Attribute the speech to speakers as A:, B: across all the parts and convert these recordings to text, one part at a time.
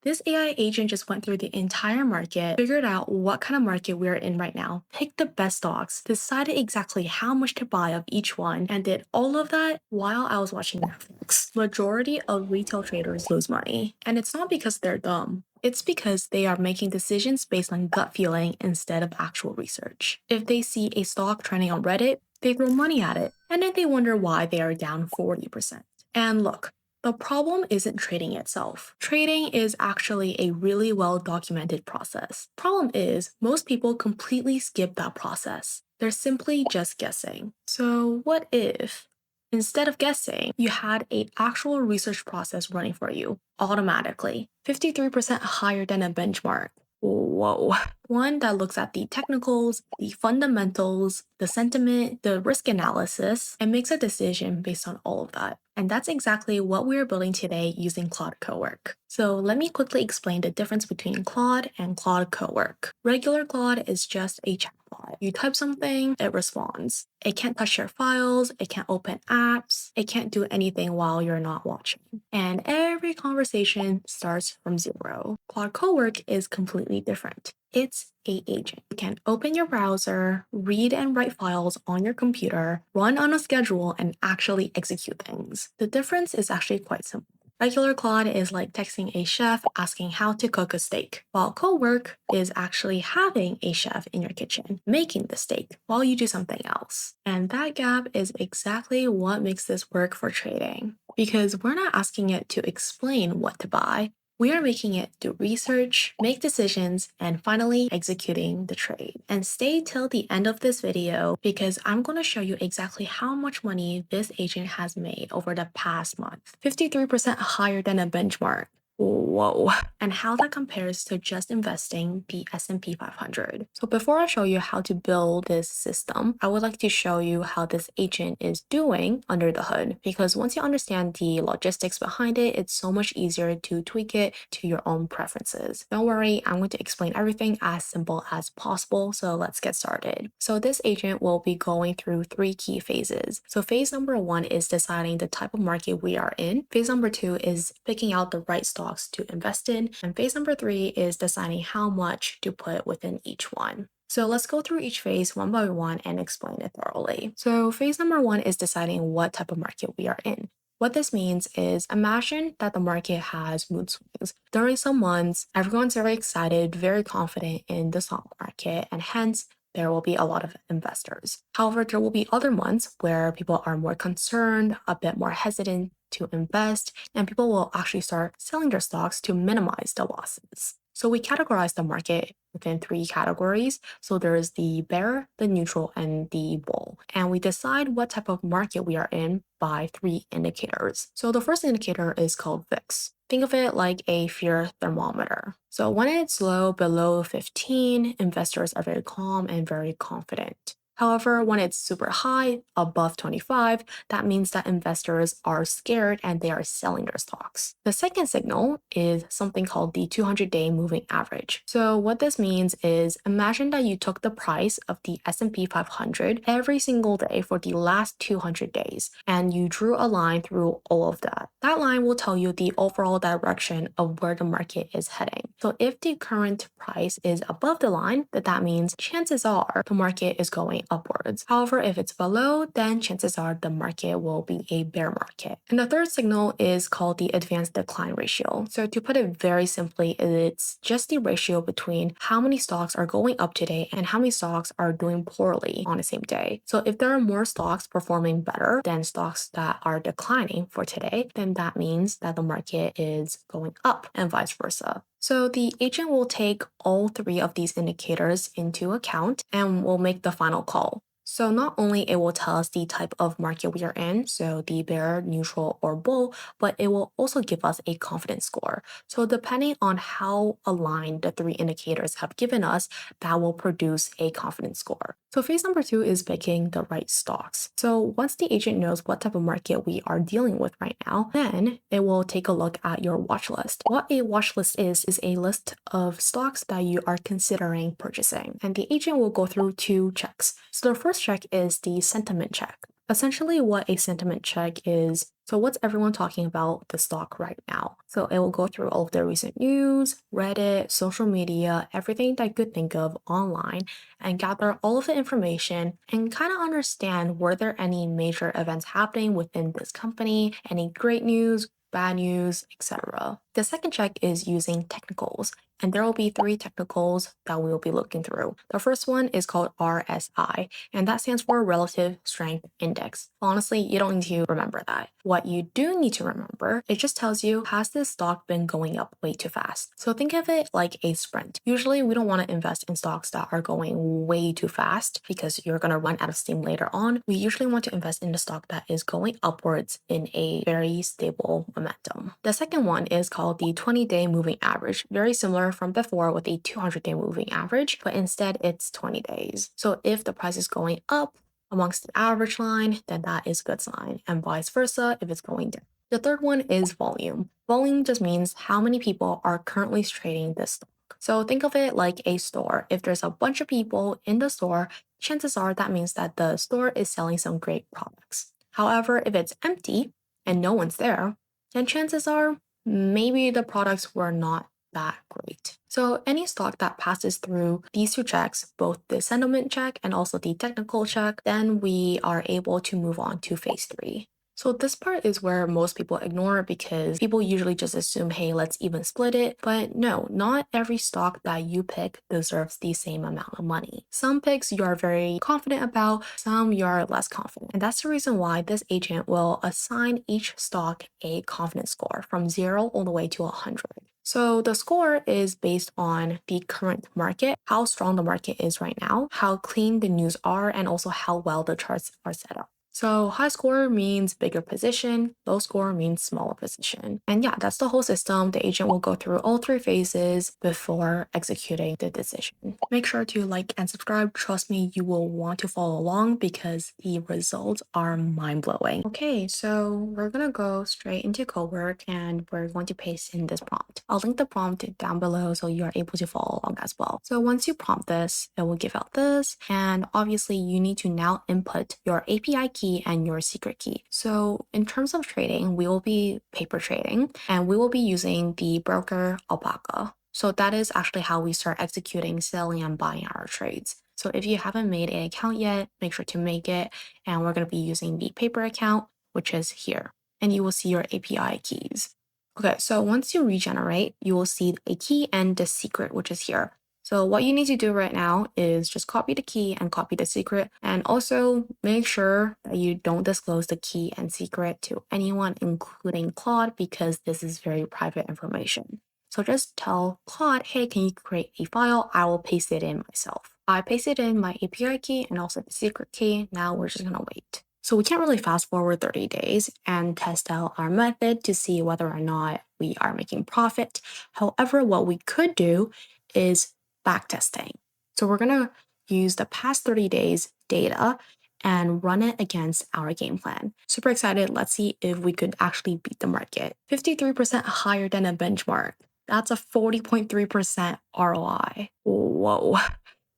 A: This AI agent just went through the entire market, figured out what kind of market we're in right now, picked the best stocks, decided exactly how much to buy of each one, and did all of that while I was watching Netflix. Majority of retail traders lose money, and it's not because they're dumb. It's because they are making decisions based on gut feeling instead of actual research. If they see a stock trending on Reddit, they throw money at it, and then they wonder why they are down 40%. And look, the problem isn't trading itself. Trading is actually a really well documented process. Problem is, most people completely skip that process. They're simply just guessing. So what if, instead of guessing, you had an actual research process running for you automatically, 53% higher than a benchmark? Whoa. One that looks at the technicals, the fundamentals, the sentiment, the risk analysis, and makes a decision based on all of that. And that's exactly what we're building today using Claude Co-work. So let me quickly explain the difference between Claude and Claude Co-work. Regular Claude is just a chatbot. You type something, it responds. It can't touch your files, it can't open apps, it can't do anything while you're not watching. And every conversation starts from zero. Claude Co-work is completely different. It's a agent. You can open your browser, read and write files on your computer, run on a schedule, and actually execute things. The difference is actually quite simple. Regular Claude is like texting a chef asking how to cook a steak, while co-work is actually having a chef in your kitchen making the steak while you do something else. And that gap is exactly what makes this work for trading. Because we're not asking it to explain what to buy, we are making it do research, make decisions, and finally executing the trade. And stay till the end of this video because I'm going to show you exactly how much money this agent has made over the past month. 53% higher than a benchmark. Whoa. And how that compares to just investing the S&P 500. So before I show you how to build this system, I would like to show you how this agent is doing under the hood, because once you understand the logistics behind it, it's so much easier to tweak it to your own preferences. Don't worry, I'm going to explain everything as simple as possible, so let's get started. So this agent will be going through three key phases. So phase number one is deciding the type of market we are in. Phase number two is picking out the right stocks to invest in. And phase number three is deciding how much to put within each one. So let's go through each phase one by one and explain it thoroughly. So phase number one is deciding what type of market we are in. What this means is imagine that the market has mood swings. During some months, everyone's very excited, very confident in the stock market, and hence there will be a lot of investors. However, there will be other months where people are more concerned, a bit more hesitant to invest, and people will actually start selling their stocks to minimize the losses. So we categorize the market within three categories. So there's the bear, the neutral, and the bull. And we decide what type of market we are in by three indicators. So the first indicator is called VIX. Think of it like a fear thermometer. So when it's low, below 15, investors are very calm and very confident. However, when it's super high, above 25, that means that investors are scared and they are selling their stocks. The second signal is something called the 200-day moving average. So what this means is imagine that you took the price of the S&P 500 every single day for the last 200 days and you drew a line through all of that. That line will tell you the overall direction of where the market is heading. So if the current price is above the line, that means chances are the market is going upwards. However, if it's below, then chances are the market will be a bear market. And the third signal is called the advanced decline ratio. So to put it very simply, it's just the ratio between how many stocks are going up today and how many stocks are doing poorly on the same day. So if there are more stocks performing better than stocks that are declining for today, then that means that the market is going up and vice versa. So the agent will take all three of these indicators into account and will make the final call. So not only it will tell us the type of market we are in, so the bear, neutral, or bull, but it will also give us a confidence score. So depending on how aligned the three indicators have given us, that will produce a confidence score. So phase number two is picking the right stocks. So once the agent knows what type of market we are dealing with right now, then it will take a look at your watch list. What a watch list is a list of stocks that you are considering purchasing. And the agent will go through two checks. So the first check is the sentiment check. Essentially, what a sentiment check is, so what's everyone talking about the stock right now? So it will go through all of the recent news, Reddit, social media, everything that you could think of online, and gather all of the information and kind of understand were there any major events happening within this company, any great news, bad news, etc. The second check is using technicals, and there will be three technicals that we will be looking through. The first one is called RSI, and that stands for Relative Strength Index. Honestly, you don't need to remember that. What you do need to remember, it just tells you, has this stock been going up way too fast? So think of it like a sprint. Usually, we don't want to invest in stocks that are going way too fast because you're going to run out of steam later on. We usually want to invest in the stock that is going upwards in a very stable momentum. The second one is called the 20-day moving average. Very similar from before with a 200-day moving average, but instead it's 20 days. So if the price is going up amongst the average line, then that is a good sign, and vice versa if it's going down. The third one is volume. Volume just means how many people are currently trading this stock. So think of it like a store. If there's a bunch of people in the store, chances are that means that the store is selling some great products. However, if it's empty and no one's there, then chances are maybe the products were not that great. So any stock that passes through these two checks, both the sentiment check and also the technical check, then we are able to move on to phase 3. So this part is where most people ignore because people usually just assume, hey, let's even split it. But no, not every stock that you pick deserves the same amount of money. Some picks you are very confident about, some you are less confident. And that's the reason why this agent will assign each stock a confidence score from 0 all the way to 100. So the score is based on the current market, how strong the market is right now, how clean the news are, and also how well the charts are set up. So high score means bigger position, low score means smaller position. And yeah, that's the whole system. The agent will go through all three phases before executing the decision. Make sure to like and subscribe. Trust me, you will want to follow along because the results are mind-blowing. Okay, so we're gonna go straight into Co-work and we're going to paste in this prompt. I'll link the prompt down below so you are able to follow along as well. So once you prompt this, it will give out this, and obviously you need to now input your API key and your secret key. So in terms of trading, we will be paper trading and we will be using the broker Alpaca. So that is actually how we start executing, selling, and buying our trades. So if you haven't made an account yet, make sure to make it. And we're going to be using the paper account, which is here. And you will see your API keys. Okay, so once you regenerate, you will see a key and the secret, which is here. So what you need to do right now is just copy the key and copy the secret, and also make sure that you don't disclose the key and secret to anyone, including Claude, because this is very private information. So just tell Claude, hey, can you create a file? I will paste it in myself. I pasted in my API key and also the secret key. Now we're just gonna wait. So we can't really fast forward 30 days and test out our method to see whether or not we are making profit. However, what we could do is backtesting. So we're going to use the past 30 days data and run it against our game plan. Super excited. Let's see if we could actually beat the market. 53% higher than a benchmark. That's a 40.3% ROI. Whoa,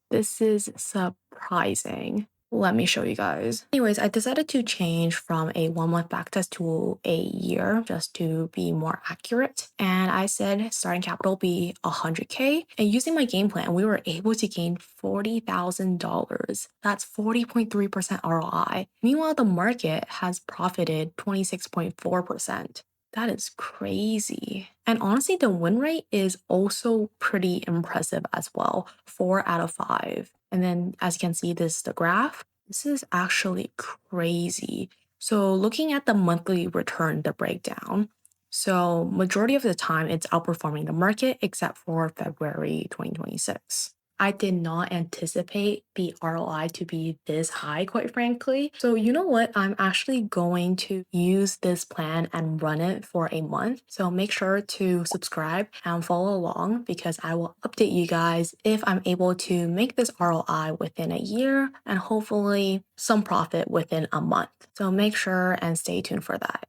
A: this is surprising. Let me show you guys. Anyways, I decided to change from a 1-month backtest to a year just to be more accurate. And I said starting capital be 100K. And using my game plan, we were able to gain $40,000. That's 40.3% ROI. Meanwhile, the market has profited 26.4%. That is crazy. And honestly, the win rate is also pretty impressive as well. 4 out of 5. And then as you can see, this is the graph. This is actually crazy. So looking at the monthly return, the breakdown. So majority of the time it's outperforming the market except for February 2026. I did not anticipate the ROI to be this high, quite frankly. So you know what? I'm actually going to use this plan and run it for a month. So make sure to subscribe and follow along because I will update you guys if I'm able to make this ROI within a year and hopefully some profit within a month. So make sure and stay tuned for that.